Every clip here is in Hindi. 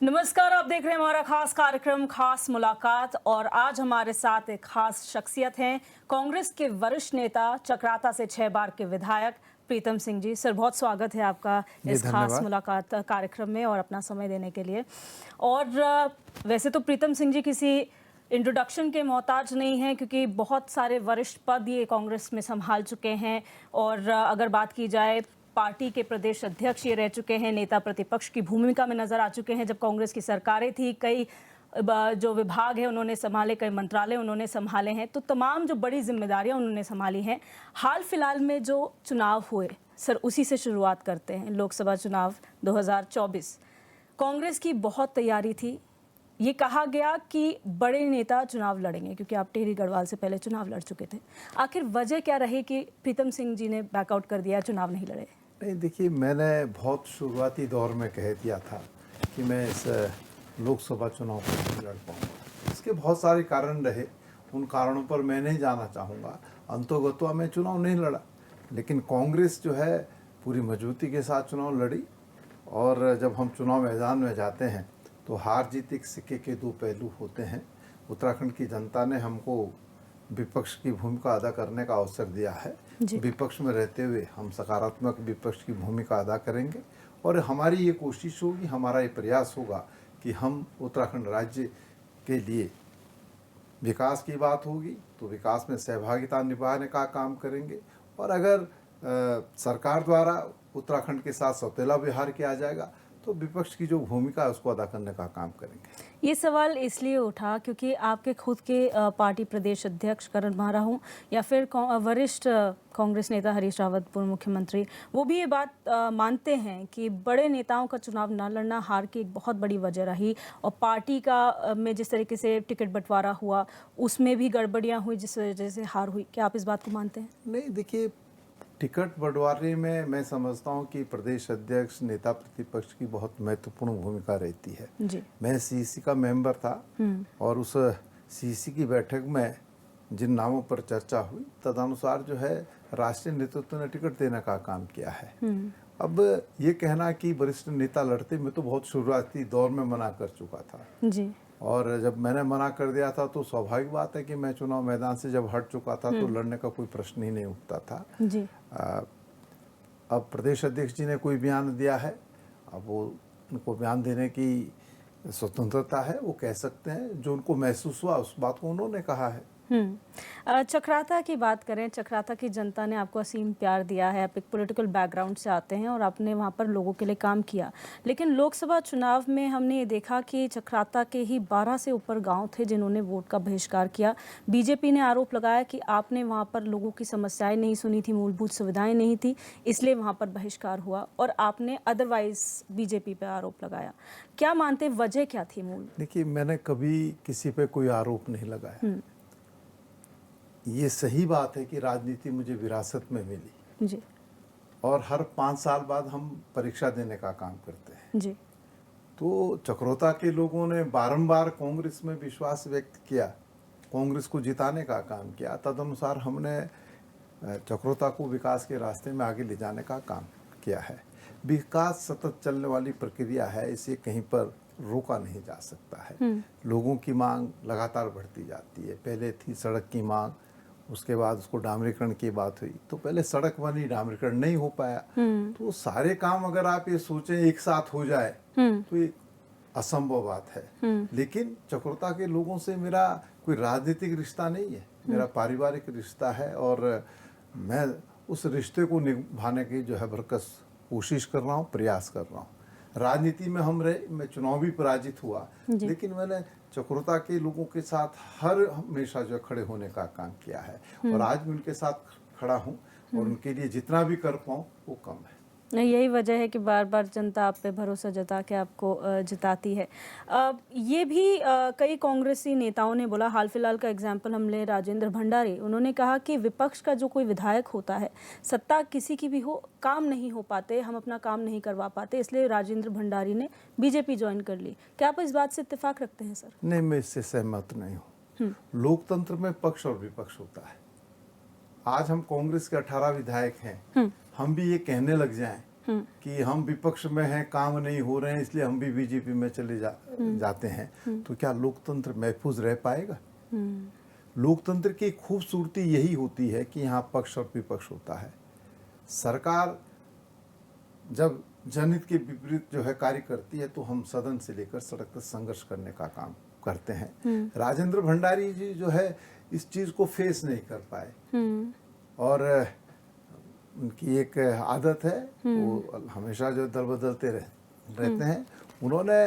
नमस्कार, आप देख रहे हैं हमारा खास कार्यक्रम खास मुलाकात और आज हमारे साथ एक खास शख्सियत हैं, कांग्रेस के वरिष्ठ नेता, चक्राता से 6 बार के विधायक प्रीतम सिंह जी। सर, बहुत स्वागत है आपका इस खास मुलाकात कार्यक्रम में और अपना समय देने के लिए। और वैसे तो प्रीतम सिंह जी किसी इंट्रोडक्शन के मोहताज नहीं हैं, क्योंकि बहुत सारे वरिष्ठ पद ये कांग्रेस में संभाल चुके हैं। और अगर बात की जाए, पार्टी के प्रदेश अध्यक्ष ये रह चुके हैं, नेता प्रतिपक्ष की भूमिका में नजर आ चुके हैं जब कांग्रेस की सरकारें थी। कई जो विभाग है उन्होंने संभाले, कई मंत्रालय उन्होंने संभाले हैं, तो तमाम जो बड़ी जिम्मेदारियां उन्होंने संभाली हैं। हाल फिलहाल में जो चुनाव हुए, सर उसी से शुरुआत करते हैं। लोकसभा चुनाव 2024, कांग्रेस की बहुत तैयारी थी। ये कहा गया कि बड़े नेता चुनाव लड़ेंगे, क्योंकि आप टिहरी गढ़वाल से पहले चुनाव लड़ चुके थे। आखिर वजह क्या रही कि प्रीतम सिंह जी ने बैकआउट कर दिया, चुनाव नहीं लड़े? नहीं, देखिए, मैंने बहुत शुरुआती दौर में कह दिया था कि मैं इस लोकसभा चुनाव को नहीं लड़ पाऊंगा। इसके बहुत सारे कारण रहे, उन कारणों पर मैं नहीं जाना चाहूँगा। अंतोगत्वा मैं चुनाव नहीं लड़ा, लेकिन कांग्रेस जो है पूरी मजबूती के साथ चुनाव लड़ी। और जब हम चुनाव मैदान में जाते हैं तो हार जीत एक सिक्के के दो पहलू होते हैं। उत्तराखंड की जनता ने हमको विपक्ष की भूमिका अदा करने का अवसर दिया है। विपक्ष में रहते हुए हम सकारात्मक विपक्ष की भूमिका अदा करेंगे और हमारी ये कोशिश होगी, हमारा ये प्रयास होगा कि हम उत्तराखंड राज्य के लिए विकास की बात होगी तो विकास में सहभागिता निभाने का काम करेंगे। और अगर सरकार द्वारा उत्तराखंड के साथ सौतेला व्यवहार किया जाएगा तो विपक्ष की जो भूमिका है उसको अदा करने का काम करेंगे। ये सवाल इसलिए उठा क्योंकि आपके खुद के पार्टी प्रदेश अध्यक्ष करण माहरा हूँ या फिर वरिष्ठ कांग्रेस नेता हरीश रावत, पूर्व मुख्यमंत्री, वो भी ये बात मानते हैं कि बड़े नेताओं का चुनाव न लड़ना हार की एक बहुत बड़ी वजह रही। और पार्टी का में जिस तरीके से टिकट बंटवारा हुआ उसमें भी गड़बड़ियाँ हुई, जिस वजह से हार हुई। क्या आप इस बात को मानते हैं? नहीं, देखिए, टिकट बंटवारे में मैं समझता हूँ कि प्रदेश अध्यक्ष, नेता प्रतिपक्ष की बहुत महत्वपूर्ण भूमिका रहती है जी। मैं सीईसी का मेंबर था और उस सीईसी की बैठक में जिन नामों पर चर्चा हुई तदनुसार जो है राष्ट्रीय नेतृत्व ने टिकट देने का काम किया है। अब ये कहना कि वरिष्ठ नेता लड़ते, मैं तो बहुत शुरुआती दौर में मना कर चुका था जी। और जब मैंने मना कर दिया था तो स्वाभाविक बात है कि मैं चुनाव मैदान से जब हट चुका था तो लड़ने का कोई प्रश्न ही नहीं उठता था जी। अब प्रदेश अध्यक्ष जी ने कोई बयान दिया है, अब वो उनको बयान देने की स्वतंत्रता है, वो कह सकते हैं। जो उनको महसूस हुआ उस बात को उन्होंने कहा है। चक्राता की बात करें, चक्राता की जनता ने आपको असीम प्यार दिया है। आप एक पॉलिटिकल बैकग्राउंड से आते हैं और आपने वहाँ पर लोगों के लिए काम किया, लेकिन लोकसभा चुनाव में हमने ये देखा कि चक्राता के ही 12 से ऊपर गांव थे जिन्होंने वोट का बहिष्कार किया। बीजेपी ने आरोप लगाया कि आपने वहाँ पर लोगों की समस्याएं नहीं सुनी थी, मूलभूत सुविधाएं नहीं थी, इसलिए वहाँ पर बहिष्कार हुआ। और आपने अदरवाइज बीजेपी पर आरोप लगाया। क्या मानते, वजह क्या थी मूल? देखिए, मैंने कभी किसी पे कोई आरोप नहीं लगाया। ये सही बात है कि राजनीति मुझे विरासत में मिली जी। और हर 5 साल बाद हम परीक्षा देने का काम करते हैं जी। तो चक्रोता के लोगों ने बारंबार कांग्रेस में विश्वास व्यक्त किया, कांग्रेस को जिताने का काम किया। तदनुसार हमने चक्रोता को विकास के रास्ते में आगे ले जाने का काम किया है। विकास सतत चलने वाली प्रक्रिया है, इसे कहीं पर रोका नहीं जा सकता है। लोगों की मांग लगातार बढ़ती जाती है। पहले थी सड़क की मांग, उसके बाद उसको डामरीकरण की बात हुई, तो पहले सड़क बनी, डामरीकरण नहीं हो पाया। तो सारे काम अगर आप ये सोचें एक साथ हो जाए तो ये असंभव बात है। लेकिन चक्रोता के लोगों से मेरा कोई राजनीतिक रिश्ता नहीं है, मेरा पारिवारिक रिश्ता है और मैं उस रिश्ते को निभाने की जो है भरकस कोशिश कर रहा हूँ, प्रयास कर रहा हूँ। राजनीति में हम रहे, मैं चुनाव भी पराजित हुआ, लेकिन मैंने चक्रोता के लोगों के साथ हमेशा जो खड़े होने का काम किया है और आज मैं उनके साथ खड़ा हूँ और उनके लिए जितना भी कर पाऊँ वो कम है। नहीं, यही वजह है कि बार बार जनता आप पे भरोसा जता के आपको जिताती है। ये भी कई कांग्रेसी नेताओं ने बोला, हाल फिलहाल का एग्जाम्पल हम ले राजेंद्र भंडारी, उन्होंने कहा कि विपक्ष का जो कोई विधायक होता है, सत्ता किसी की भी हो, काम नहीं हो पाते, हम अपना काम नहीं करवा पाते, इसलिए राजेंद्र भंडारी ने बीजेपी ज्वाइन कर ली। क्या आप इस बात से इत्तेफाक रखते हैं सर? नहीं, मैं इससे सहमत नहीं हूँ। लोकतंत्र में पक्ष और विपक्ष होता है। आज हम कांग्रेस के 18 विधायक हैं, हम भी ये कहने लग जाएं कि हम विपक्ष में हैं, काम नहीं हो रहे हैं, इसलिए हम भी बीजेपी में चले जाते हैं, तो क्या लोकतंत्र महफूज रह पाएगा? लोकतंत्र की खूबसूरती यही होती है कि यहाँ पक्ष और विपक्ष होता है। सरकार जब जनहित के विपरीत जो है कार्य करती है तो हम सदन से लेकर सड़क तक संघर्ष करने का काम करते हैं। राजेंद्र भंडारी जी जो है इस चीज को फेस नहीं कर पाए, और उनकी एक आदत है, वो हमेशा जो दल बदलते रहते हैं। उन्होंने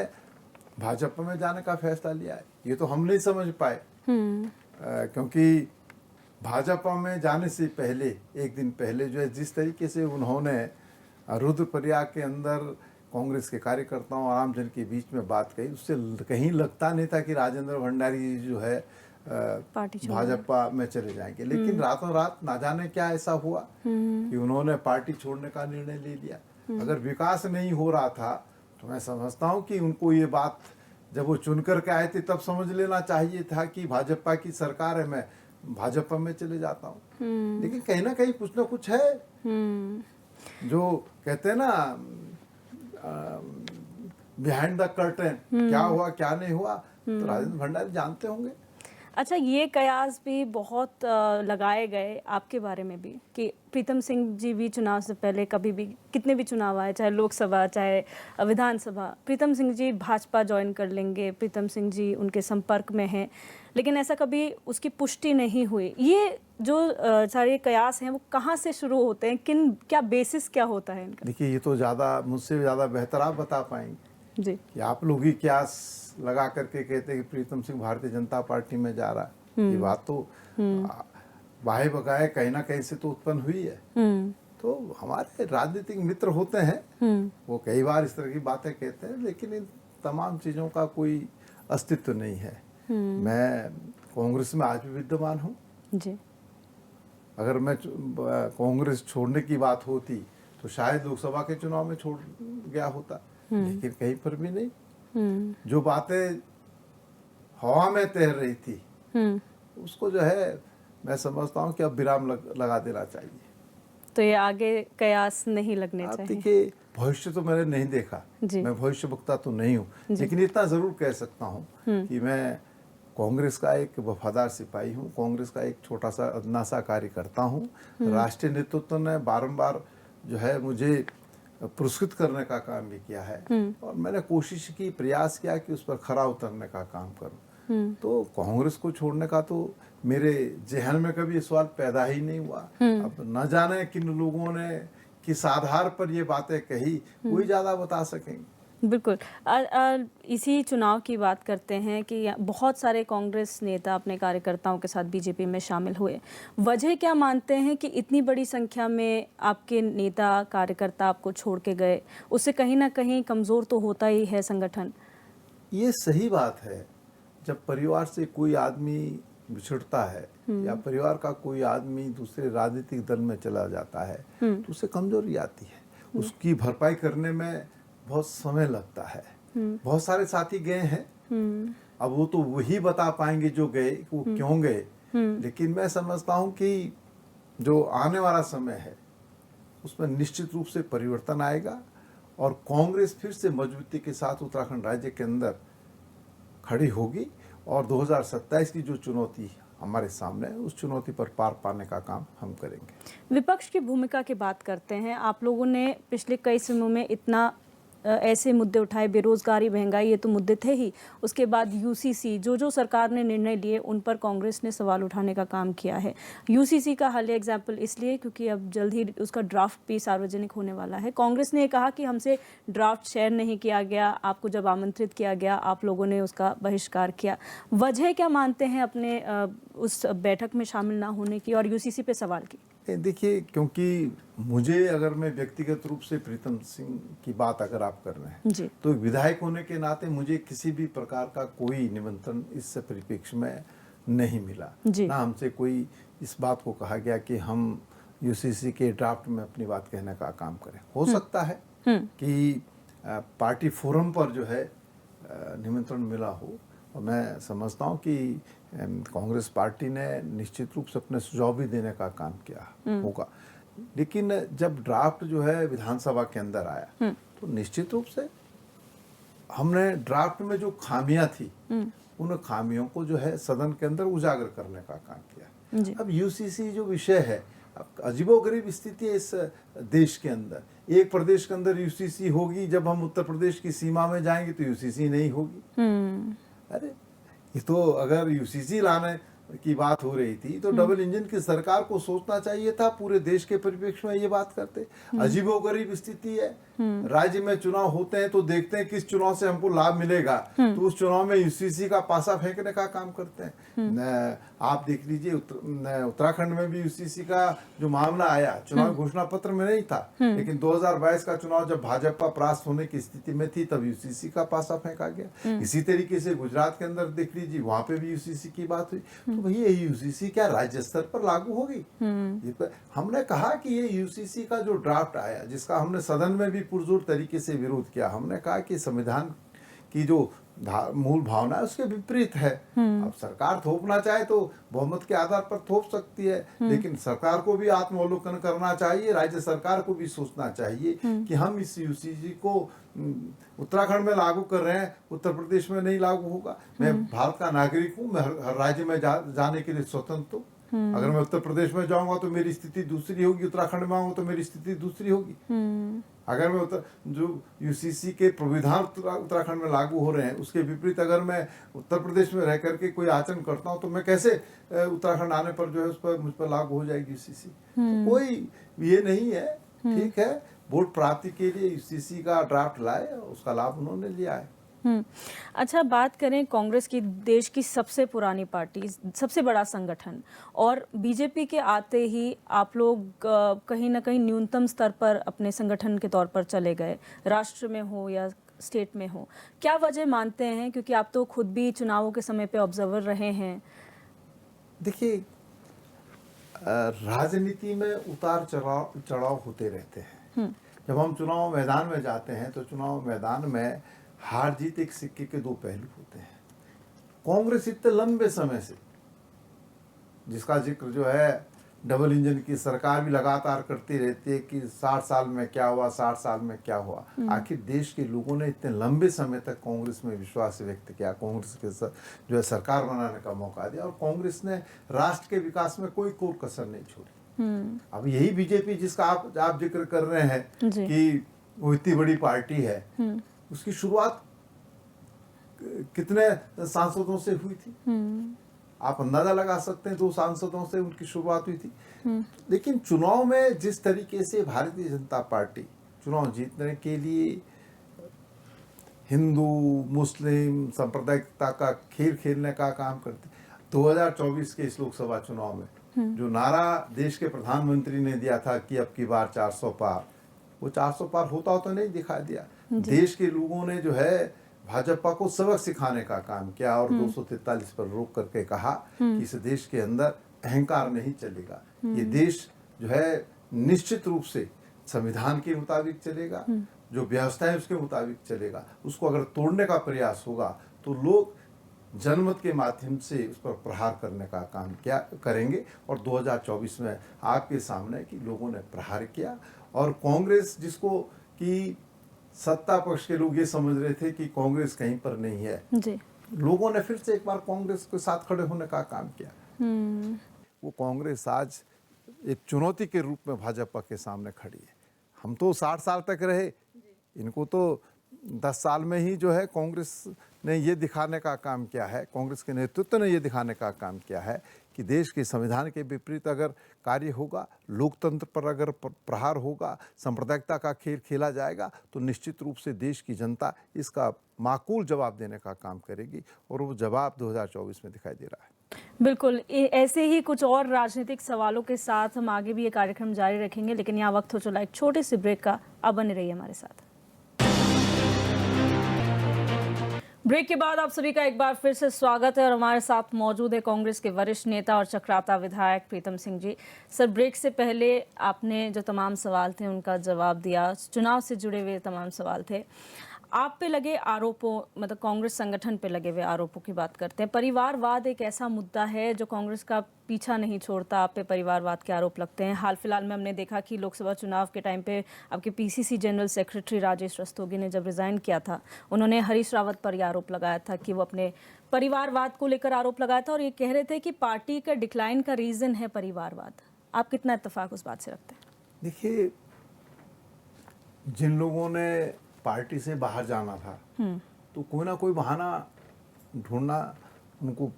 भाजपा में जाने का फैसला लिया है, ये तो हम नहीं समझ पाए, क्योंकि भाजपा में जाने से पहले एक दिन पहले जो है जिस तरीके से उन्होंने रुद्रप्रयाग के अंदर कांग्रेस के कार्यकर्ताओं और आम जन के बीच में बात कही, उससे कहीं लगता नहीं था कि राजेंद्र भंडारी जी जो है भाजपा में चले जाएंगे। लेकिन रातों रात ना जाने क्या ऐसा हुआ कि उन्होंने पार्टी छोड़ने का निर्णय ले लिया। अगर विकास नहीं हो रहा था तो मैं समझता हूँ कि उनको ये बात जब वो चुन कर के आए थे तब समझ लेना चाहिए था कि भाजपा की सरकार है, मैं भाजपा में चले जाता हूँ। लेकिन कहीं ना कहीं कुछ ना कुछ है, जो कहते हैं ना बिहाइंड द कर्टन, क्या हुआ क्या नहीं हुआ, तो राजेंद्र भंडारी जानते होंगे। अच्छा, ये कयास भी बहुत लगाए गए आपके बारे में भी कि प्रीतम सिंह जी भी चुनाव से पहले कभी भी कितने भी चुनाव आए, चाहे लोकसभा चाहे विधानसभा, प्रीतम सिंह जी भाजपा ज्वाइन कर लेंगे, प्रीतम सिंह जी उनके संपर्क में हैं, लेकिन ऐसा कभी उसकी पुष्टि नहीं हुई। ये जो सारे कयास हैं वो कहाँ से शुरू होते हैं, क्या बेसिस क्या होता है इनका? देखिए, ये तो ज़्यादा मुझसे ज़्यादा बेहतर आप बता पाएंगे जी कि आप लोग ही क्यास लगा करके कहते हैं कि प्रीतम सिंह भारतीय जनता पार्टी में जा रहा है। ये बात तो बाहे बगाए कहीं ना कहीं से तो उत्पन्न हुई है। तो हमारे राजनीतिक मित्र होते हैं, वो कई बार इस तरह की बातें कहते हैं, लेकिन इन तमाम चीज़ों का कोई अस्तित्व नहीं है। मैं कांग्रेस में आज भी विद्यमान हूँ जी। अगर मैं कांग्रेस छोड़ने की बात होती तो शायद लोकसभा के चुनाव में छोड़ गया होता, लेकिन कहीं पर भी नहीं। जो बातें हवा में तैर रही थी उसको जो है मैं समझता हूँ कि अब विराम लगा देना चाहिए। तो ये आगे कयास नहीं लगने चाहिए। देखिए, भविष्य तो मैंने नहीं देखा, मैं भविष्य वक्ता तो नहीं हूँ, लेकिन इतना जरूर कह सकता हूँ कि मैं कांग्रेस का एक वफादार सिपाही हूँ, कांग्रेस का एक छोटा सा अदना सा कार्यकर्ता हूँ। राष्ट्रीय नेतृत्व ने बारंबार जो है मुझे पुरस्कृत करने का काम भी किया है, और मैंने कोशिश की, प्रयास किया कि उस पर खरा उतरने का काम करूं। तो कांग्रेस को छोड़ने का तो मेरे जहन में कभी ये सवाल पैदा ही नहीं हुआ। अब न जाने किन लोगों ने किस आधार पर ये बातें कही, कोई ज्यादा बता सकेंगे। बिल्कुल। इसी चुनाव की बात करते हैं कि बहुत सारे कांग्रेस नेता अपने कार्यकर्ताओं के साथ बीजेपी में शामिल हुए। वजह क्या मानते हैं कि इतनी बड़ी संख्या में आपके नेता कार्यकर्ता आपको छोड़ के गए? उससे कहीं ना कहीं कमज़ोर तो होता ही है संगठन। ये सही बात है, जब परिवार से कोई आदमी बिछड़ता है या परिवार का कोई आदमी दूसरे राजनीतिक दल में चला जाता है तो उसे कमजोरी आती है। उसकी भरपाई करने में बहुत समय लगता है। बहुत सारे साथी गए हैं, अब वो तो वही बता पाएंगे जो गए, वो क्यों गए। लेकिन मैं समझता हूँ कि जो आने वाला समय है उसमें निश्चित रूप से परिवर्तन आएगा, और कांग्रेस फिर से मजबूती के साथ उत्तराखंड राज्य के अंदर खड़ी होगी, और 2027 की जो चुनौती हमारे सामने है उस चुनौती पर पार पाने का काम हम करेंगे। विपक्ष की भूमिका की बात करते हैं। आप लोगों ने पिछले कई समयों में इतना ऐसे मुद्दे उठाए, बेरोजगारी, महंगाई, ये तो मुद्दे थे ही। उसके बाद यूसीसी, जो सरकार ने निर्णय लिए उन पर कांग्रेस ने सवाल उठाने का काम किया है। यूसीसी का हालिया एग्जाम्पल इसलिए क्योंकि अब जल्द ही उसका ड्राफ्ट भी सार्वजनिक होने वाला है। कांग्रेस ने कहा कि हमसे ड्राफ्ट शेयर नहीं किया गया, आपको जब आमंत्रित किया गया आप लोगों ने उसका बहिष्कार किया। वजह क्या मानते हैं अपने उस बैठक में शामिल ना होने की और यूसीसी पे सवाल की? देखिए, क्योंकि मुझे, अगर मैं व्यक्तिगत रूप से प्रीतम सिंह की बात अगर आप कर रहे हैं तो विधायक होने के नाते मुझे किसी भी प्रकार का कोई निमंत्रण इस परिप्रेक्ष्य में नहीं मिला। ना हमसे कोई इस बात को कहा गया कि हम यूसीसी के ड्राफ्ट में अपनी बात कहने का काम करें। हो सकता है कि पार्टी फोरम पर जो है निमंत्रण मिला हो, और मैं समझता हूँ कि कांग्रेस पार्टी ने निश्चित रूप से अपने सुझाव भी देने का काम किया होगा। लेकिन जब ड्राफ्ट जो है विधानसभा के अंदर आया तो निश्चित रूप से हमने ड्राफ्ट में जो खामियां थी उन खामियों को जो है सदन के अंदर उजागर करने का काम किया। जी। अब यूसीसी जो विषय है, अब अजीबोगरीब स्थिति है इस देश के अंदर। एक प्रदेश के अंदर यूसीसी होगी, जब हम उत्तर प्रदेश की सीमा में जाएंगे तो यूसीसी नहीं होगी। अरे ये तो अगर यूसीसी लाने की बात हो रही थी तो डबल इंजन की सरकार को सोचना चाहिए था, पूरे देश के परिप्रेक्ष्य में ये बात करते। अजीबोगरीब स्थिति है, राज्य में चुनाव होते हैं तो देखते हैं किस चुनाव से हमको लाभ मिलेगा, तो उस चुनाव में यूसीसी का पासा फेंकने का काम करते हैं। आप देख लीजिए उत्तराखंड में भी यूसीसी का जो मामला आया, चुनाव घोषणा पत्र में नहीं था, लेकिन 2022 का चुनाव जब भाजपा परास्त होने की स्थिति में थी तब यूसीसी का पासा फेंका गया। इसी तरीके से गुजरात के अंदर देख लीजिए, वहां पे भी यूसीसी की बात हुई। तो भैया ये यूसीसी क्या राज्य स्तर पर लागू होगी? हमने कहा कि ये यूसीसी का जो ड्राफ्ट आया, जिसका हमने सदन में भी पुरजोर तरीके से विरोध किया, हमने कहा कि संविधान की जो मूल भावना है उसके विपरीत है। अब सरकार थोपना चाहे तो बहुमत के आधार पर थोप सकती है, लेकिन सरकार को भी आत्मावलोकन करना चाहिए, राज्य सरकार को भी सोचना चाहिए कि हम इस यूसीसी को उत्तराखंड में लागू कर रहे हैं, उत्तर प्रदेश में नहीं लागू होगा। मैं भारत का नागरिक हूँ, मैं हर राज्य में जाने के लिए स्वतंत्र हूँ। अगर मैं उत्तर प्रदेश में जाऊंगा तो मेरी स्थिति दूसरी होगी, उत्तराखंड में आऊंगा तो मेरी स्थिति दूसरी होगी। अगर मैं जो यूसीसी के प्रविधान उत्तराखंड में लागू हो रहे हैं उसके विपरीत अगर मैं उत्तर प्रदेश में रह करके कोई आचरण करता हूं तो मैं कैसे उत्तराखंड आने पर जो है उस पर मुझ पर लागू हो जाएगी यूसीसी? तो कोई ये नहीं है। ठीक है, वोट प्राप्ति के लिए यूसीसी का ड्राफ्ट लाए, उसका लाभ उन्होंने लिया है। अच्छा, बात करें कांग्रेस की, देश की सबसे पुरानी पार्टी, सबसे बड़ा संगठन, और बीजेपी के आते ही आप लोग कहीं ना कहीं न्यूनतम स्तर पर अपने संगठन के तौर पर चले गए, राष्ट्र में हो या स्टेट में हो। क्या वजह मानते हैं? क्योंकि आप तो खुद भी चुनावों के समय पे ऑब्जर्वर रहे हैं। देखिए, राजनीति में उतार चढ़ाव होते रहते हैं। जब हम चुनाव मैदान में जाते हैं तो चुनाव मैदान में हार जीत एक सिक्के के दो पहलू होते हैं। कांग्रेस इतने लंबे समय से, जिसका जिक्र जो है डबल इंजन की सरकार भी लगातार करती रहती है कि 60 साल में क्या हुआ, 60 साल में क्या हुआ। आखिर देश के लोगों ने इतने लंबे समय तक कांग्रेस में विश्वास व्यक्त किया, कांग्रेस के जो है सरकार बनाने का मौका दिया, और कांग्रेस ने राष्ट्र के विकास में कोई कोर कसर नहीं छोड़ी। अब यही बीजेपी जिसका आप जिक्र कर रहे हैं कि वो इतनी बड़ी पार्टी है, उसकी शुरुआत कितने सांसदों से हुई थी? आप अंदाजा लगा सकते हैं, 2 सांसदों से उनकी शुरुआत हुई थी। लेकिन चुनाव में जिस तरीके से भारतीय जनता पार्टी चुनाव जीतने के लिए हिंदू मुस्लिम सांप्रदायिकता का खेल खेलने का काम करती, 2024 के इस लोकसभा चुनाव में जो नारा देश के प्रधानमंत्री ने दिया था कि अब की बार 400 पार, वो 400 पार होता तो नहीं दिखा दिया। देश के लोगों ने जो है भाजपा को सबक सिखाने का काम किया और 243 पर रोक करके कहा कि इस देश के अंदर अहंकार नहीं चलेगा, ये देश जो है निश्चित रूप से संविधान के मुताबिक चलेगा, जो व्यवस्था है उसके मुताबिक चलेगा। उसको अगर तोड़ने का प्रयास होगा तो लोग जनमत के माध्यम से उस पर प्रहार करने का काम क्या करेंगे। और 2024 में आपके सामने कि लोगों ने प्रहार किया, और कांग्रेस जिसको कि सत्ता पक्ष के लोग ये समझ रहे थे कि कांग्रेस कहीं पर नहीं है जी, लोगों ने फिर से एक बार कांग्रेस के साथ खड़े होने का काम किया। वो कांग्रेस आज एक चुनौती के रूप में भाजपा के सामने खड़ी है। हम तो 60 साल तक रहे, इनको तो 10 साल में ही जो है कांग्रेस ने ये दिखाने का काम किया है, कांग्रेस के नेतृत्व ने ये दिखाने का काम किया है कि देश के संविधान के विपरीत अगर कार्य होगा, लोकतंत्र पर अगर प्रहार होगा, सांप्रदायिकता का खेल खेला जाएगा, तो निश्चित रूप से देश की जनता इसका माकूल जवाब देने का काम करेगी, और वो जवाब 2024 में दिखाई दे रहा है। बिल्कुल, ऐसे ही कुछ और राजनीतिक सवालों के साथ हम आगे भी ये कार्यक्रम जारी रखेंगे, लेकिन यहाँ वक्त हो चला एक छोटे से ब्रेक का। अब बने रहिए हमारे साथ। ब्रेक के बाद आप सभी का एक बार फिर से स्वागत है, और हमारे साथ मौजूद है कांग्रेस के वरिष्ठ नेता और चक्राता विधायक प्रीतम सिंह जी। सर, ब्रेक से पहले आपने जो तमाम सवाल थे उनका जवाब दिया, चुनाव से जुड़े हुए तमाम सवाल थे। आप पे लगे आरोपों, मतलब कांग्रेस संगठन पे लगे हुए आरोपों की बात करते हैं। परिवारवाद एक ऐसा मुद्दा है जो कांग्रेस का पीछा नहीं छोड़ता। आप पे परिवारवाद के आरोप लगते हैं। हाल फिलहाल में हमने देखा कि लोकसभा चुनाव के टाइम पे आपके PCC general secretary Rajesh Rastogi ने जब रिजाइन किया था, उन्होंने हरीश रावत पर यह आरोप लगाया था कि वो अपने परिवारवाद को लेकर आरोप लगाया था और ये कह रहे थे कि पार्टी का डिक्लाइन का रीजन है परिवारवाद। आप कितना इत्तेफाक उस बात से रखते हैं? देखिए, जिन लोगों ने पार्टी से बाहर जाना था तो कोई ना कोई बहाना ढूंढना उनको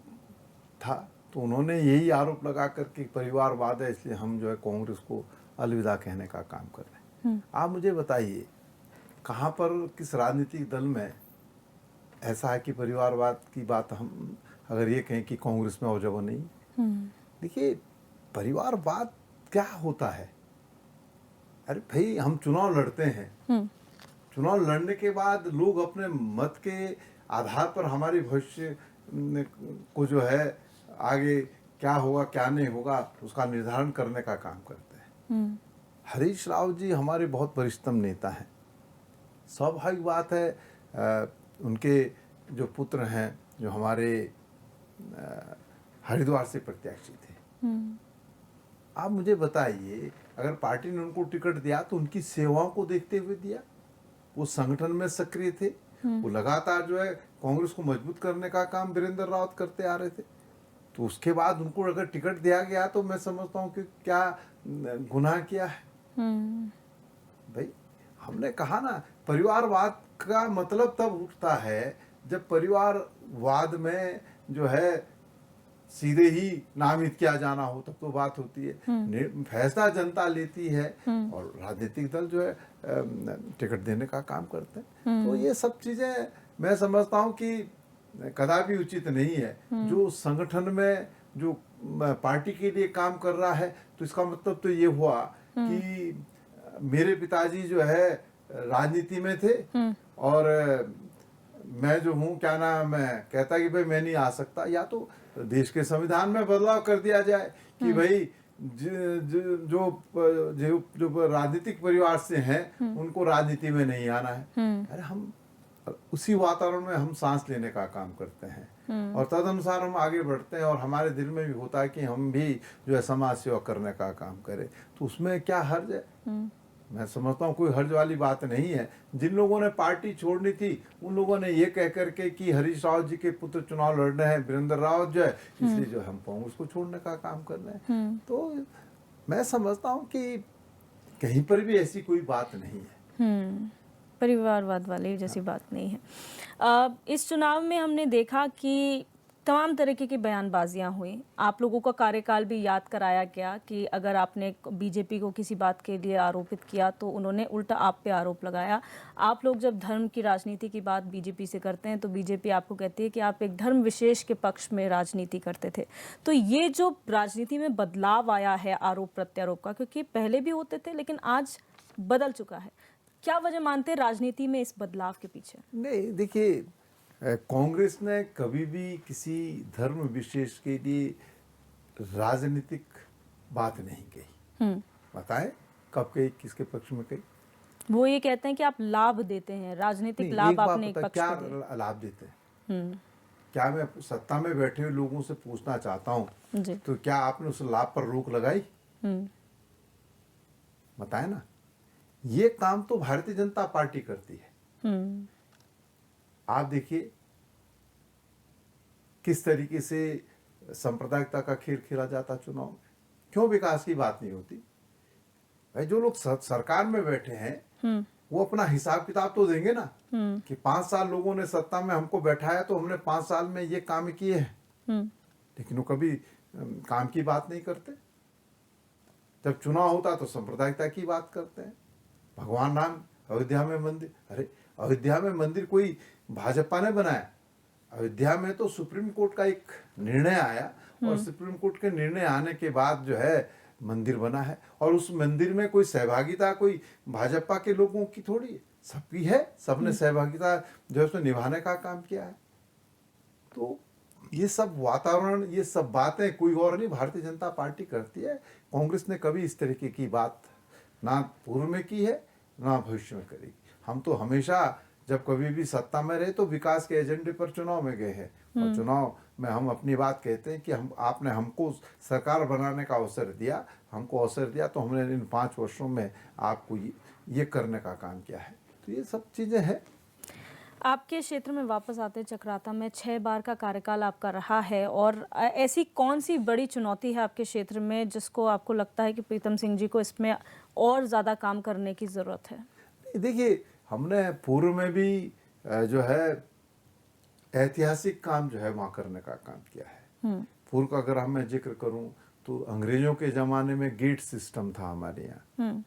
था, तो उन्होंने यही आरोप लगा करके परिवारवाद है इसलिए हम जो है कांग्रेस को अलविदा कहने का काम कर रहे हैं। आप मुझे बताइए, कहाँ पर किस राजनीतिक दल में ऐसा है कि परिवारवाद की बात हम अगर ये कहें कि कांग्रेस में औजव नहीं। देखिए, परिवारवाद क्या होता है? अरे भाई, हम चुनाव लड़ते हैं, चुनाव लड़ने के बाद लोग अपने मत के आधार पर हमारे भविष्य को जो है आगे क्या होगा क्या नहीं होगा उसका निर्धारण करने का काम करते हैं। हरीश राव जी हमारे बहुत वरिष्ठतम नेता हैं। स्वाभाविक बात है, उनके जो पुत्र हैं जो हमारे हरिद्वार से प्रत्याशी थे। आप मुझे बताइए, अगर पार्टी ने उनको टिकट दिया तो उनकी सेवाओं को देखते हुए दिया? वो संगठन में सक्रिय थे, वो लगातार जो है कांग्रेस को मजबूत करने का काम वीरेंद्र रावत करते आ रहे थे। तो उसके बाद उनको अगर टिकट दिया गया तो मैं समझता हूँ कि क्या गुनाह किया है। भाई, हमने कहा ना, परिवारवाद का मतलब तब उठता है जब परिवारवाद में जो है सीधे ही नामित किया जाना हो, तब तो बात होती है। फैसला जनता लेती है और राजनीतिक दल जो है टिकट देने का काम करते हैं। तो ये सब चीजें मैं समझता हूँ कि कदापि उचित नहीं है। जो संगठन में जो पार्टी के लिए काम कर रहा है, तो इसका मतलब तो ये हुआ कि मेरे पिताजी जो है राजनीति में थे और मैं जो हूँ क्या नाम है कहता कि भाई मैं नहीं आ सकता, या तो देश के संविधान में बदलाव कर दिया जाए कि भाई जो राजनीतिक परिवार से हैं उनको राजनीति में नहीं आना है। अरे, हम उसी वातावरण में हम सांस लेने का काम करते हैं और तदनुसार हम आगे बढ़ते हैं और हमारे दिल में भी होता है कि हम भी जो है समाज सेवा करने का काम करें। तो उसमें क्या हर्ज है? मैं समझता हूँ कोई हर्ज वाली बात नहीं है। जिन लोगों ने पार्टी छोड़नी थी उन लोगों ने ये कह करके कि हरीश रावत जी के पुत्र चुनाव लड़ रहे हैं, वीरेंद्र रावत जो है, इसलिए जो हम कांग्रेस को छोड़ने का काम कर रहे हैं। तो मैं समझता हूँ कि कहीं पर भी ऐसी कोई बात नहीं है। परिवारवाद वाली जैसी बात नहीं है। इस चुनाव में हमने देखा कि तमाम तरीके की बयानबाजियां हुई। आप लोगों का कार्यकाल भी याद कराया गया कि अगर आपने बीजेपी को किसी बात के लिए आरोपित किया तो उन्होंने उल्टा आप पे आरोप लगाया। आप लोग जब धर्म की राजनीति की बात बीजेपी से करते हैं तो बीजेपी आपको कहती है कि आप एक धर्म विशेष के पक्ष में राजनीति करते थे। तो ये जो राजनीति में बदलाव आया है आरोप प्रत्यारोप का, क्योंकि पहले भी होते थे लेकिन आज बदल चुका है, क्या वजह मानते हैं राजनीति में इस बदलाव के पीछे? नहीं, देखिए, कांग्रेस ने कभी भी किसी धर्म विशेष के लिए राजनीतिक बात नहीं कही। बताएं कब कही, किसके पक्ष में कही? वो ये कहते हैं कि आप लाभ देते हैं, राजनीतिक लाभ आपने एक पक्ष को दिया। क्या लाभ देते हैं? क्या मैं सत्ता में बैठे हुए लोगों से पूछना चाहता हूँ, तो क्या आपने उस लाभ पर रोक लगाई? बताए ना। ये काम तो भारतीय जनता पार्टी करती है। आप देखिए किस तरीके से सांप्रदायिकता का खेल खेला जाता चुनाव में। क्यों विकास की बात नहीं होती? भाई, जो लोग सरकार में बैठे हैं वो अपना हिसाब किताब तो देंगे ना कि 5 साल लोगों ने सत्ता में हमको बैठाया तो हमने 5 साल में ये काम किए हैं। लेकिन वो कभी काम की बात नहीं करते। जब चुनाव होता तो सांप्रदायिकता की बात करते हैं। भगवान राम अयोध्या में मंदिर, अरे अयोध्या में मंदिर कोई भाजपा ने बनाया? अयोध्या में तो सुप्रीम कोर्ट का एक निर्णय आया और सुप्रीम कोर्ट के निर्णय आने के बाद जो है मंदिर बना है और उस मंदिर में कोई सहभागिता कोई भाजपा के लोगों की थोड़ी है, सबकी है। सबने सहभागिता जो है उसमें निभाने का काम किया है। तो ये सब वातावरण, ये सब बातें कोई और नहीं, भारतीय जनता पार्टी करती है। कांग्रेस ने कभी इस तरीके की बात ना पूर्व में की है ना भविष्य में करेगी। हम तो हमेशा जब कभी भी सत्ता में रहे तो विकास के एजेंडे पर चुनाव में गए हैं, और चुनाव में हम अपनी बात कहते हैं कि हम आपने हमको सरकार बनाने का अवसर दिया, तो हमने इन 5 वर्षों में आपको ये करने का काम किया है। तो ये सब चीज़ें हैं। आपके क्षेत्र में वापस आते हैं, चक्राता में 6 बार का कार्यकाल आपका रहा है, और ऐसी कौन सी बड़ी चुनौती है आपके क्षेत्र में जिसको आपको लगता है कि प्रीतम सिंह जी को इसमें और ज़्यादा काम करने की ज़रूरत है? देखिए, हमने पूर्व में भी जो है ऐतिहासिक काम जो है वहाँ करने का काम किया है। पूर्व का अगर मैं जिक्र करूँ तो अंग्रेजों के ज़माने में गेट सिस्टम था हमारे यहाँ।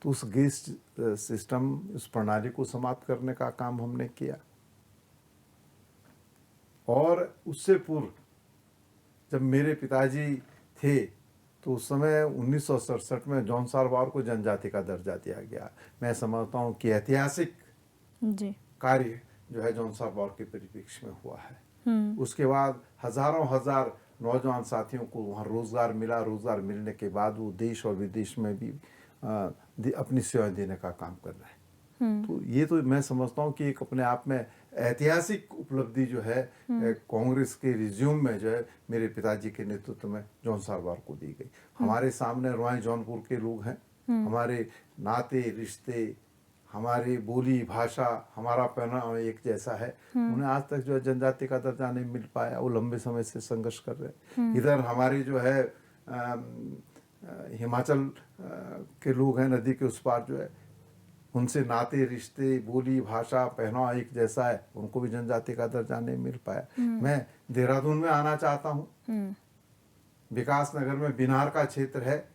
तो उस गेट सिस्टम, उस प्रणाली को समाप्त करने का काम हमने किया। और उससे पूर्व जब मेरे पिताजी थे तो उस समय 1967 में जॉन सारवार को जनजाति का दर्जा दिया गया। मैं समझता हूँ कि ऐतिहासिक जी। कार्य जो है जॉन सारवार के परिप्रेक्ष्य में हुआ है। उसके बाद हजारों हजार नौजवान साथियों को वहाँ रोजगार मिला। रोजगार मिलने के बाद वो देश और विदेश में भी अपनी सेवाएं देने का काम कर रहे हैं। तो ये तो मैं समझता हूँ कि एक अपने आप में ऐतिहासिक उपलब्धि जो है कांग्रेस के रिज्यूम में जो है मेरे पिताजी के नेतृत्व में जॉन सारवार को दी गई। हमारे सामने रोए जौनपुर के लोग हैं, हमारे नाते रिश्ते, हमारी बोली भाषा, हमारा पहनावा एक जैसा है। उन्हें आज तक जो है जनजाति का दर्जा नहीं मिल पाया। वो लंबे समय से संघर्ष कर रहे हैं। इधर हमारी जो है हिमाचल के लोग हैं, नदी के उस पार जो है, उनसे नाते रिश्ते, बोली भाषा, पहनावा एक जैसा है, उनको भी जनजाति का दर्जा नहीं मिल पाया। मैं देहरादून में आना चाहता हूँ। विकास नगर में बिनार का क्षेत्र है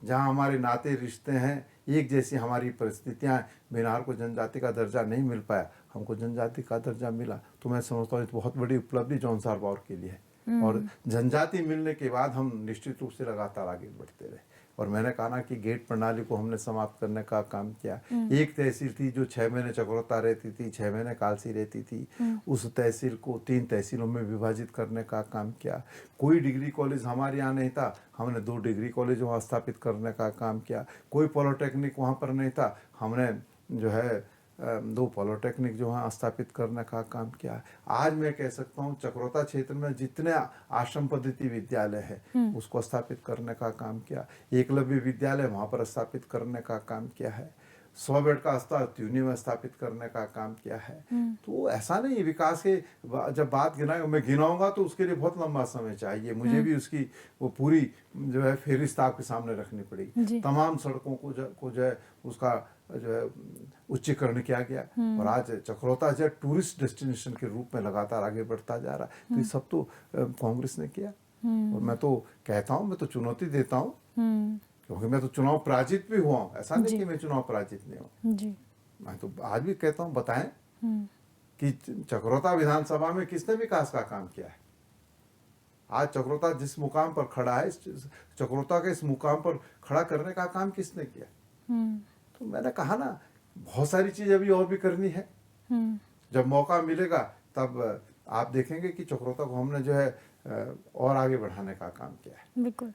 जहाँ हमारे नाते रिश्ते हैं, एक जैसी हमारी परिस्थितियाँ हैं। बिनार को जनजाति का दर्जा नहीं मिल पाया, हमको जनजाति का दर्जा मिला। तो मैं समझता हूँ बहुत बड़ी उपलब्धि जॉन सारवार के लिए है। और जनजाति मिलने के बाद हम निश्चित रूप से लगातार आगे बढ़ते रहे। और मैंने कहा ना कि गेट प्रणाली को हमने समाप्त करने का काम किया। एक तहसील थी जो 6 महीने चक्रोता रहती थी, 6 महीने कालसी रहती थी, उस तहसील को 3 तहसीलों में विभाजित करने का काम किया। कोई डिग्री कॉलेज हमारे यहाँ नहीं था, हमने 2 डिग्री कॉलेज वहाँ स्थापित करने का काम किया। कोई पॉलिटेक्निक वहाँ पर नहीं था, हमने जो है 2 पॉलिटेक्निक जो है स्थापित करने का काम किया। आज मैं कह सकता हूँ चक्रोता क्षेत्र में जितने आश्रम पद्धति विद्यालय है उसको स्थापित करने का काम किया। एकलव्य विद्यालय वहाँ पर स्थापित करने का काम किया है। 100 बेड का अस्पताल त्यूनी में स्थापित करने का काम किया है। तो ऐसा नहीं, विकास के जब बात मैं गिनाऊंगा तो उसके लिए बहुत लंबा समय चाहिए। मुझे भी उसकी वो पूरी जो है फेहरिस्त आपके सामने रखनी पड़ेगी। तमाम सड़कों को जो है उसका जो है उच्चीकरण किया गया। और आज चक्रोता जो टूरिस्ट डेस्टिनेशन के रूप में लगातार आगे बढ़ता जा रहा है। तो ये सब तो कांग्रेस ने किया। और मैं तो कहता हूँ, मैं तो चुनौती देता हूँ, क्योंकि मैं तो चुनाव पराजित भी हुआ हूँ। ऐसा नहीं कि मैं चुनाव पराजित नहीं हूँ। मैं तो आज भी कहता हूँ, बताएं कि चक्रोता विधानसभा में किसने विकास का काम किया है। आज चक्रोता जिस मुकाम पर खड़ा है, चक्रोता के इस मुकाम पर खड़ा करने का काम किसने किया। तो मैंने कहा ना, बहुत सारी चीज अभी और भी करनी है। जब मौका मिलेगा तब आप देखेंगे कि चक्रोता को हमने जो है और आगे बढ़ाने का काम किया है। बिल्कुल,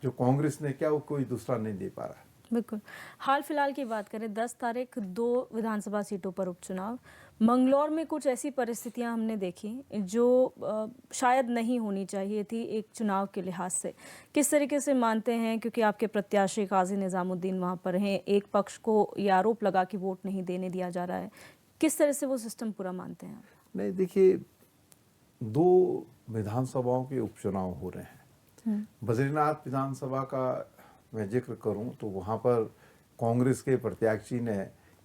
जो कांग्रेस ने किया वो कोई दूसरा नहीं दे पा रहा। बिल्कुल। हाल फिलहाल की बात करें, 10 तारीख 2 विधानसभा सीटों पर उपचुनाव। मंगलौर में कुछ ऐसी परिस्थितियां हमने देखी जो शायद नहीं होनी चाहिए थी एक चुनाव के लिहाज से। किस तरीके से मानते हैं, क्योंकि आपके प्रत्याशी काजी निजामुद्दीन वहां पर हैं, एक पक्ष को ये आरोप लगा कि वोट नहीं देने दिया जा रहा है, किस तरह से वो सिस्टम पूरा मानते हैं? नहीं, देखिए, 2 विधानसभाओं के उपचुनाव हो रहे हैं। बद्रीनाथ विधानसभा का मैं जिक्र करूं तो वहां पर कांग्रेस के प्रत्याशी ने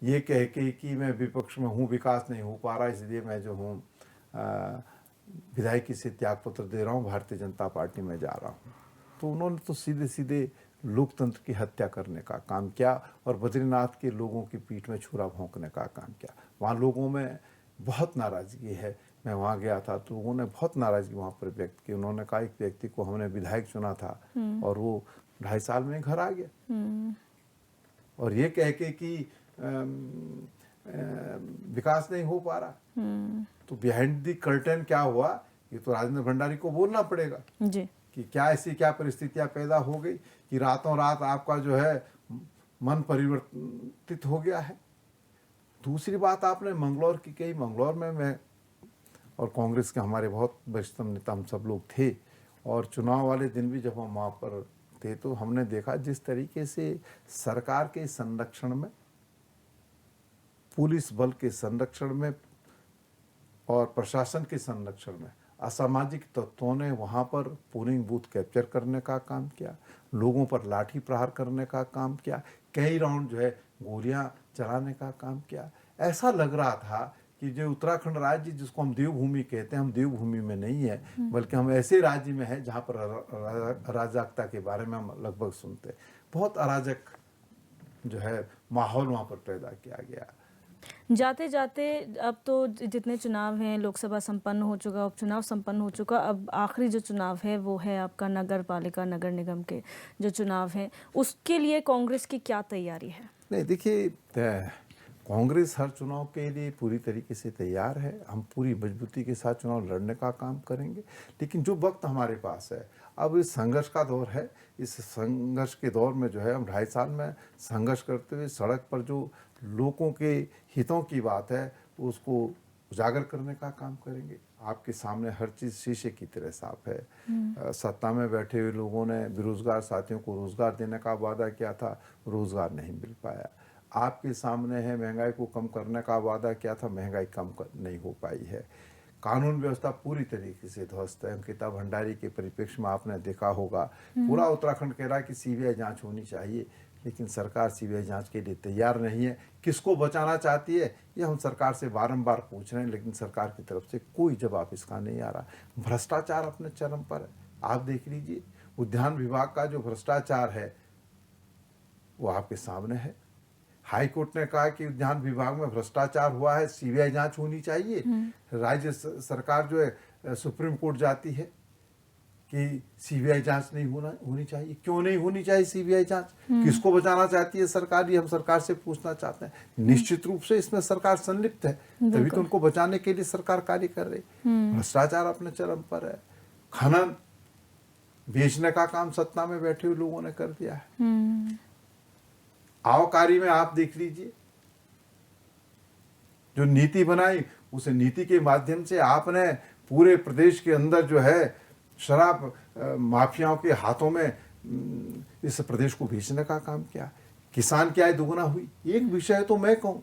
ये कह के कि मैं विपक्ष में हूं, विकास नहीं हो पा रहा, इसलिए मैं जो हूं विधायकी से त्यागपत्र दे रहा हूं, भारतीय जनता पार्टी में जा रहा हूं। तो उन्होंने तो सीधे सीधे लोकतंत्र की हत्या करने का काम किया और बद्रीनाथ के लोगों की पीठ में छुरा भोंकने का काम किया। वहाँ लोगों में बहुत नाराजगी है। मैं वहाँ गया था तो लोगों ने बहुत नाराजगी वहाँ पर व्यक्त की। उन्होंने कहा एक व्यक्ति को हमने विधायक चुना था और वो 2.5 साल में घर आ गया, और ये कह के कि विकास नहीं हो पा रहा। तो बिहाइंड द कर्टन क्या हुआ, ये तो राजेंद्र भंडारी को बोलना पड़ेगा जी, कि क्या ऐसी क्या परिस्थितियां पैदा हो गई कि रातों रात आपका जो है मन परिवर्तित हो गया है। दूसरी बात आपने मंगलौर की कही। मंगलौर में मैं और कांग्रेस के हमारे बहुत वरिष्ठतम नेता हम सब लोग थे, और चुनाव वाले दिन भी जब हम वहाँ पर थे तो हमने देखा जिस तरीके से सरकार के संरक्षण में, पुलिस बल के संरक्षण में और प्रशासन के संरक्षण में असामाजिक तत्वों ने वहाँ पर पोलिंग बूथ कैप्चर करने का काम किया, लोगों पर लाठी प्रहार करने का काम किया, कई राउंड जो है गोलियां चलाने का काम किया। ऐसा लग रहा था कि जो उत्तराखंड राज्य जिसको हम देवभूमि कहते हैं, हम देवभूमि में नहीं है, बल्कि हम ऐसे राज्य में हैं जहाँ पर अराजकता के बारे में हम लगभग सुनते हैं। बहुत अराजक जो है माहौल वहाँ पर पैदा किया गया। जाते जाते अब तो जितने चुनाव हैं, लोकसभा संपन्न हो चुका, उपचुनाव संपन्न हो चुका, अब आखिरी जो चुनाव है वो है आपका नगर पालिका, नगर निगम के जो चुनाव हैं, उसके लिए कांग्रेस की क्या तैयारी है? नहीं, देखिए, कांग्रेस हर चुनाव के लिए पूरी तरीके से तैयार है। हम पूरी मजबूती के साथ चुनाव लड़ने का काम करेंगे, लेकिन जो वक्त हमारे पास है, अब इस संघर्ष का दौर है। इस संघर्ष के दौर में जो है हम 2.5 साल में संघर्ष करते हुए सड़क पर जो लोगों के हितों की बात है उसको उजागर करने का काम करेंगे। आपके सामने हर चीज़ शीशे की तरह साफ है। सत्ता में बैठे हुए लोगों ने बेरोजगार साथियों को रोजगार देने का वादा किया था, रोजगार नहीं मिल पाया। आपके सामने है महंगाई को कम करने का वादा किया था, महंगाई नहीं हो पाई है। कानून व्यवस्था पूरी तरीके से ध्वस्त है। अंकिता भंडारी के परिप्रेक्ष्य में आपने देखा होगा, पूरा उत्तराखंड कह रहा है कि सीबीआई जांच होनी चाहिए, लेकिन सरकार सीबीआई जांच के लिए तैयार नहीं है। किसको बचाना चाहती है ये हम सरकार से बारंबार पूछ रहे हैं, लेकिन सरकार की तरफ से कोई जवाब इसका नहीं आ रहा। भ्रष्टाचार अपने चरम पर है। आप देख लीजिए, उद्यान विभाग का जो भ्रष्टाचार है वो आपके सामने है। हाई कोर्ट ने कहा कि उद्यान विभाग में भ्रष्टाचार हुआ है, सीबीआई जांच होनी चाहिए। राज्य सरकार जो है सुप्रीम कोर्ट जाती है कि सीबीआई जांच नहीं होनी चाहिए। क्यों नहीं होनी चाहिए सीबीआई जांच? किसको बचाना चाहती है सरकार, ये हम सरकार से पूछना चाहते हैं। निश्चित रूप से इसमें सरकार संलिप्त है, तभी तो उनको बचाने के लिए सरकार कार्य कर रही। भ्रष्टाचार अपने चरम पर है। खनन बेचने का काम सत्ता में बैठे हुए लोगों ने कर दिया है। आवकारी में आप देख लीजिए, जो नीति बनाई उस नीति के माध्यम से आपने पूरे प्रदेश के अंदर जो है शराब माफियाओं के हाथों में इस प्रदेश को बेचने का काम किया। किसान की आय दुगुना हुई। एक विषय तो मैं कहूँ,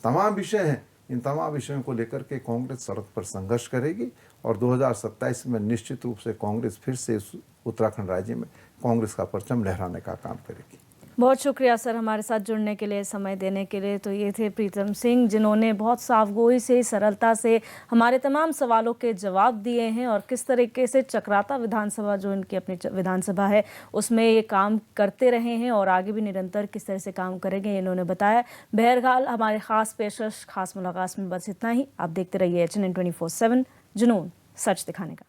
तमाम विषय हैं। इन तमाम विषयों को लेकर के कांग्रेस सड़क पर संघर्ष करेगी और 2027 में निश्चित रूप से कांग्रेस फिर से उत्तराखंड राज्य में कांग्रेस का परचम लहराने का काम करेगी। बहुत शुक्रिया सर, हमारे साथ जुड़ने के लिए, समय देने के लिए। तो ये थे प्रीतम सिंह, जिन्होंने बहुत साफगोई से, सरलता से हमारे तमाम सवालों के जवाब दिए हैं और किस तरीके से चक्राता विधानसभा, जो इनकी अपनी विधानसभा है, उसमें ये काम करते रहे हैं और आगे भी निरंतर किस तरह से काम करेंगे इन्होंने बताया। बहरहाल हमारे खास पेशकश, खास मुलाकात में बस इतना ही। आप देखते रहिए HNN 24/7, जुनून सच दिखाने का।